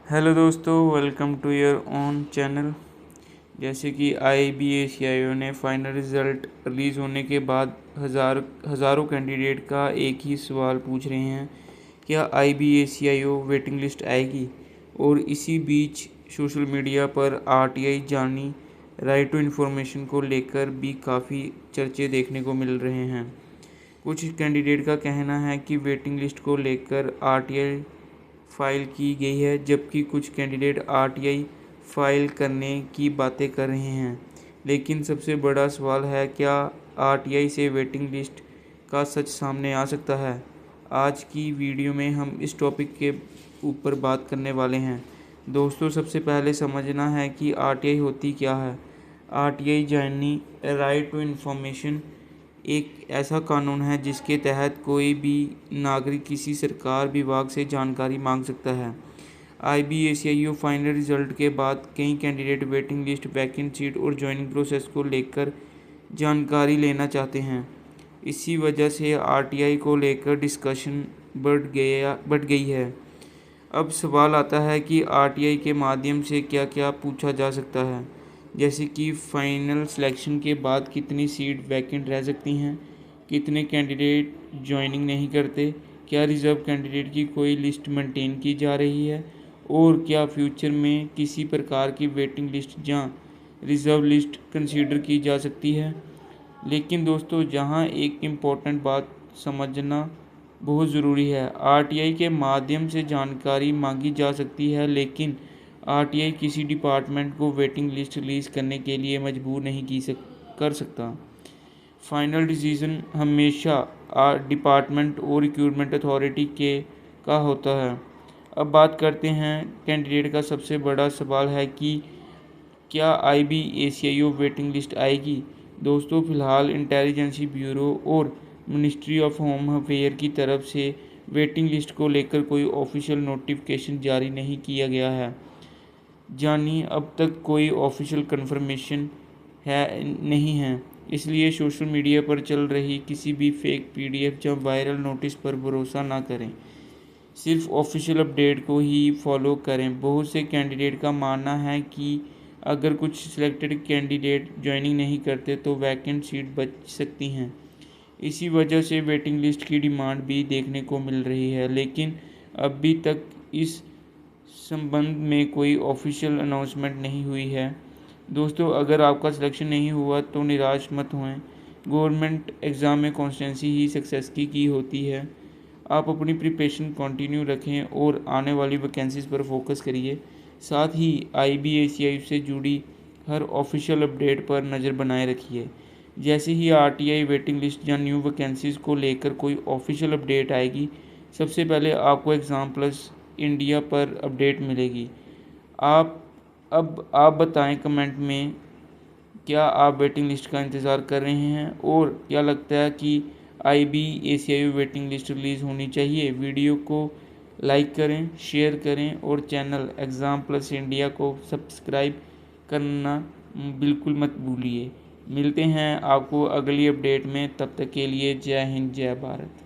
Hello दोस्तों, welcome to your own channel. जैसे कि IBACIO ने फाइनल रिज़ल्ट रिलीज़ होने के बाद हज़ारों कैंडिडेट का एक ही सवाल पूछ रहे हैं, क्या IBACIO वेटिंग लिस्ट आएगी। और इसी बीच सोशल मीडिया पर RTI जानी राइट टू इन्फॉर्मेशन को लेकर भी काफ़ी चर्चे देखने को मिल रहे हैं। कुछ कैंडिडेट का कहना है कि वेटिंग लिस्ट को लेकर RTI फाइल की गई है, जबकि कुछ कैंडिडेट RTI फाइल करने की बातें कर रहे हैं। लेकिन सबसे बड़ा सवाल है, क्या RTI से वेटिंग लिस्ट का सच सामने आ सकता है। आज की वीडियो में हम इस टॉपिक के ऊपर बात करने वाले हैं। दोस्तों, सबसे पहले समझना है कि RTI होती क्या है। RTI यानी राइट टू इन्फॉर्मेशन एक ऐसा कानून है जिसके तहत कोई भी नागरिक किसी सरकार विभाग से जानकारी मांग सकता है। IBACIO फाइनल रिजल्ट के बाद कई candidate waiting list, vacant seat और ज्वाइनिंग प्रोसेस को लेकर जानकारी लेना चाहते हैं। इसी वजह से RTI को लेकर डिस्कशन बढ़ गई है। अब सवाल आता है कि RTI के माध्यम से क्या क्या पूछा जा सकता है, जैसे कि फाइनल सिलेक्शन के बाद कितनी सीट वैकेंट रह सकती हैं, कितने कैंडिडेट ज्वाइनिंग नहीं करते, क्या रिज़र्व कैंडिडेट की कोई लिस्ट मेंटेन की जा रही है, और क्या फ्यूचर में किसी प्रकार की वेटिंग लिस्ट या रिज़र्व लिस्ट कंसीडर की जा सकती है। लेकिन दोस्तों, जहां एक इम्पोर्टेंट बात समझना बहुत ज़रूरी है। RTI के माध्यम से जानकारी मांगी जा सकती है, लेकिन RTI किसी डिपार्टमेंट को वेटिंग लिस्ट रिलीज़ करने के लिए मजबूर नहीं कर सकता। फाइनल डिसीजन हमेशा डिपार्टमेंट और रिक्रूटमेंट अथॉरिटी के का होता है। अब बात करते हैं कैंडिडेट का सबसे बड़ा सवाल है कि क्या IBACIO वेटिंग लिस्ट आएगी। दोस्तों, फिलहाल इंटेलिजेंसी ब्यूरो और मिनिस्ट्री ऑफ होम अफेयर की तरफ से वेटिंग लिस्ट को लेकर कोई ऑफिशियल नोटिफिकेशन जारी नहीं किया गया है। यानी अब तक कोई ऑफिशियल कंफर्मेशन नहीं है। इसलिए सोशल मीडिया पर चल रही किसी भी फेक PDF या वायरल नोटिस पर भरोसा ना करें। सिर्फ ऑफिशियल अपडेट को ही फॉलो करें। बहुत से कैंडिडेट का मानना है कि अगर कुछ सिलेक्टेड कैंडिडेट ज्वाइनिंग नहीं करते तो वैकेंट सीट बच सकती हैं। इसी वजह से वेटिंग लिस्ट की डिमांड भी देखने को मिल रही है, लेकिन अभी तक इस संबंध में कोई ऑफिशियल अनाउंसमेंट नहीं हुई है। दोस्तों, अगर आपका सिलेक्शन नहीं हुआ तो निराश मत होएं। गवर्नमेंट एग्ज़ाम में कॉन्स्टेंसी ही सक्सेस की होती है। आप अपनी प्रिपरेशन कंटिन्यू रखें और आने वाली वैकेंसीज़ पर फोकस करिए। साथ ही IBACIO से जुड़ी हर ऑफिशियल अपडेट पर नज़र बनाए रखिए। जैसे ही RTI वेटिंग लिस्ट या न्यू वैकेंसीज़ को लेकर कोई ऑफिशियल अपडेट आएगी, सबसे पहले आपको एग्ज़ाम प्लस इंडिया पर अपडेट मिलेगी। आप बताएं कमेंट में, क्या आप वेटिंग लिस्ट का इंतज़ार कर रहे हैं, और क्या लगता है कि IBACIO वेटिंग लिस्ट रिलीज़ होनी चाहिए। वीडियो को लाइक करें, शेयर करें और चैनल एग्ज़ाम प्लस इंडिया को सब्सक्राइब करना बिल्कुल मत भूलिए। मिलते हैं आपको अगली अपडेट में, तब तक के लिए जय हिंद, जय भारत।